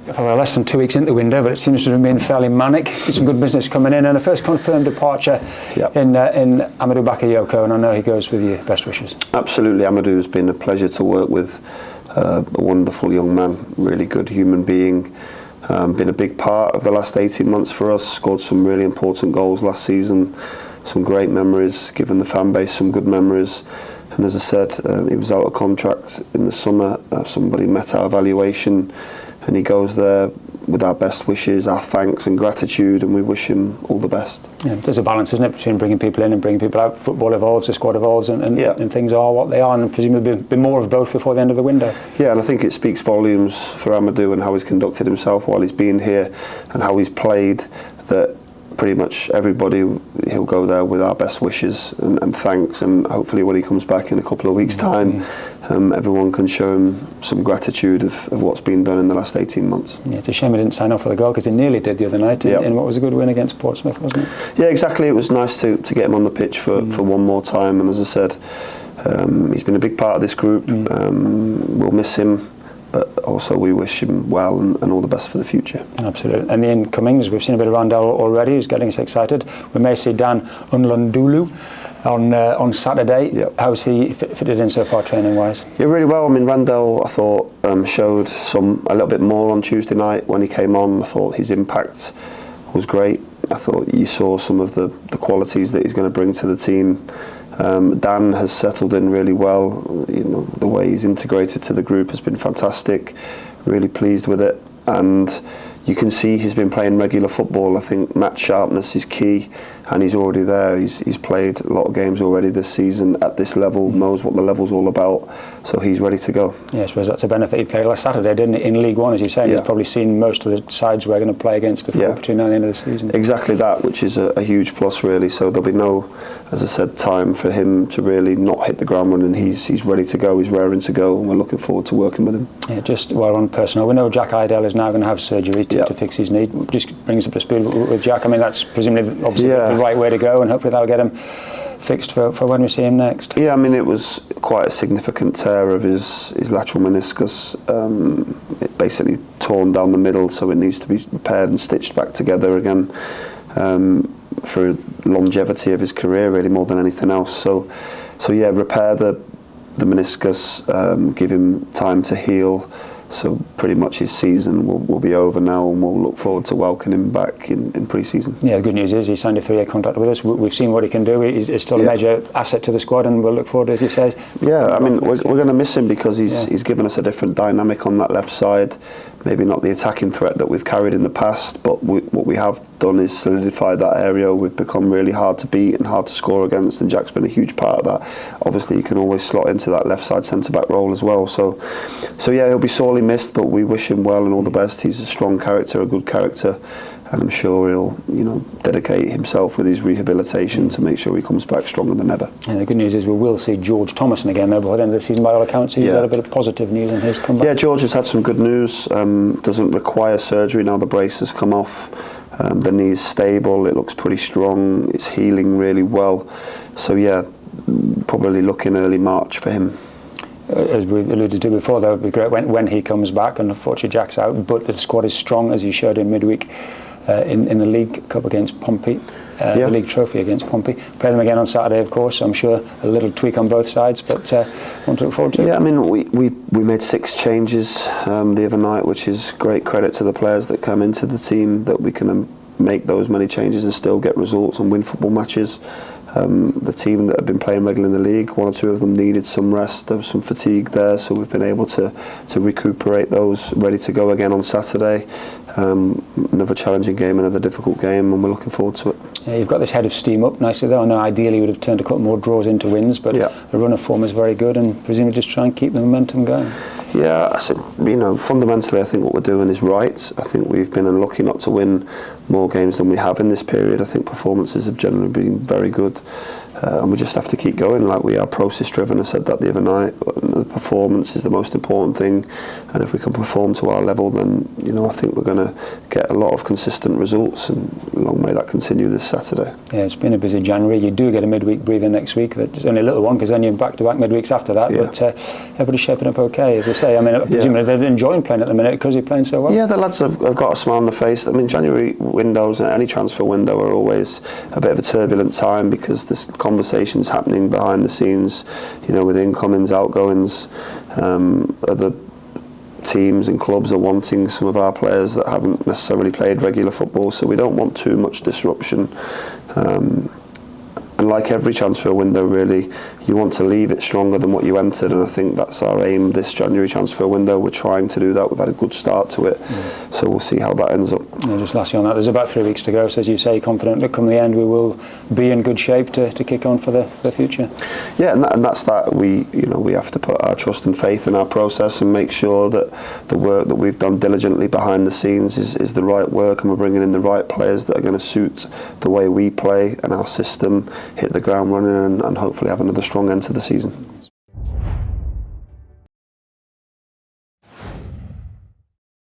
less than 2 weeks into the window, but it seems to have been fairly manic. Some good business coming in, and a first confirmed departure in Amadou Bakayoko, and I know he goes with your best wishes. Absolutely, Amadou has been a pleasure to work with. A wonderful young man, really good human being. Been a big part of the last 18 months for us. Scored some really important goals last season. Some great memories, given the fan base some good memories. And as I said, he was out of contract in the summer. Somebody met our evaluation, and he goes there with our best wishes, our thanks and gratitude, and we wish him all the best. Yeah, there's a balance, isn't it, between bringing people in and bringing people out. Football evolves, the squad evolves, and things are what they are, and presumably there'll be more of both before the end of the window. Yeah, and I think it speaks volumes for Amadou and how he's conducted himself while he's been here and how he's played, that pretty much everybody, he'll go there with our best wishes and thanks, and hopefully when he comes back in a couple of weeks' time, everyone can show him some gratitude of what's been done in the last 18 months. Yeah, it's a shame he didn't sign off for the goal, because he nearly did the other night in what was a good win against Portsmouth, wasn't it? Yeah, exactly. It was nice to get him on the pitch for one more time, and as I said, he's been a big part of this group. We'll miss him, but also we wish him well and all the best for the future. Absolutely. And the incomings, we've seen a bit of Randall already, who's getting us excited. We may see Dan Unlundulu on Saturday. Yep. How's he fitted in so far, training-wise? Yeah, really well. I mean, Randall, I thought, showed a little bit more on Tuesday night when he came on. I thought his impact was great. I thought you saw some of the qualities that he's going to bring to the team. Dan has settled in really well. You know, the way he's integrated to the group has been fantastic. Really pleased with it, and you can see he's been playing regular football. I think match sharpness is key, and he's already there. He's played a lot of games already this season at this level, knows what the level's all about, so he's ready to go. Yeah, I suppose that's a benefit. He played last Saturday, didn't he, in League One, as you say. He's probably seen most of the sides we're going to play against between now and the end of the season. Exactly that, which is a huge plus, really. So there'll be no, as I said, time for him to really not hit the ground running. He's ready to go, he's raring to go, and we're looking forward to working with him. Yeah, just while on personnel, we know Jack Idell is now going to have surgery to fix his knee. Just bring us up to speed with Jack. I mean, that's presumably obviously the right way to go, and hopefully that'll get him fixed for when we see him next. Yeah, I mean, it was quite a significant tear of his lateral meniscus. It basically torn down the middle, so it needs to be repaired and stitched back together again for longevity of his career, really, more than anything else. So yeah, repair the meniscus, give him time to heal. So pretty much his season will be over now, and we'll look forward to welcoming him back in pre-season. Yeah, the good news is he signed a 3-year contract with us. We've seen what he can do. He's still a major asset to the squad, and we'll look forward, as you say. Yeah, I mean, we're going to miss him because he's given us a different dynamic on that left side. Maybe not the attacking threat that we've carried in the past, but what we have done is solidify that area. We've become really hard to beat and hard to score against, and Jack's been a huge part of that. Obviously, you can always slot into that left side centre-back role as well. So yeah, he'll be sorely missed, but we wish him well and all the best. He's a strong character, a good character, and I'm sure he'll dedicate himself with his rehabilitation to make sure he comes back stronger than ever. And the good news is we will see George Thomason again though before the end of the season, by all accounts. He's had a bit of positive news in his comeback. Yeah, George has had some good news. Doesn't require surgery now. The brace has come off. The knee is stable. It looks pretty strong. It's healing really well. So yeah, probably looking early March for him. As we alluded to before, that would be great when he comes back, and unfortunately Jack's out, but the squad is strong, as he showed in midweek in the League Cup against Pompey, the League Trophy against Pompey. Play them again on Saturday, of course. I'm sure a little tweak on both sides, but want to look forward to it. Yeah, I mean, we made 6 changes the other night, which is great credit to the players that come into the team, that we can make those many changes and still get results and win football matches. The team that have been playing regularly in the league, 1 or 2 of them needed some rest. There was some fatigue there, so we've been able to recuperate those, ready to go again on Saturday. Another challenging game, another difficult game, and we're looking forward to it. Yeah, you've got this head of steam up nicely though. I know ideally you would have turned a couple more draws into wins, but the run of form is very good, and presumably just try and keep the momentum going. Yeah, I said, fundamentally I think what we're doing is right. I think we've been unlucky not to win more games than we have in this period. I think performances have generally been very good. and we just have to keep going. Like, we are process driven. I said that the other night. The performance is the most important thing, and if we can perform to our level, then I think we're going to get a lot of consistent results, and long may that continue this Saturday. Yeah, it's been a busy January. You do get a midweek breather next week. That's only a little one, because then you're back-to-back midweeks after that. Yeah. But everybody's shaping up okay, as I say. I mean, presumably they're enjoying playing at the minute because you're playing so well. Yeah, the lads have got a smile on their face. I mean, January windows, any transfer window, are always a bit of a turbulent time, because there's conversations happening behind the scenes, with incomings, outgoings. Other teams and clubs are wanting some of our players that haven't necessarily played regular football, so we don't want too much disruption. And like every transfer window, really, you want to leave it stronger than what you entered, and I think that's our aim this January transfer window. We're trying to do that. We've had a good start to it, so we'll see how that ends up. Yeah, just lastly on that, there's about 3 weeks to go, so as you say, confident that come the end we will be in good shape to kick on for the future. Yeah, and that's that. We have to put our trust and faith in our process and make sure that the work that we've done diligently behind the scenes is the right work, and we're bringing in the right players that are going to suit the way we play and our system, hit the ground running, and hopefully have another strong end to the season.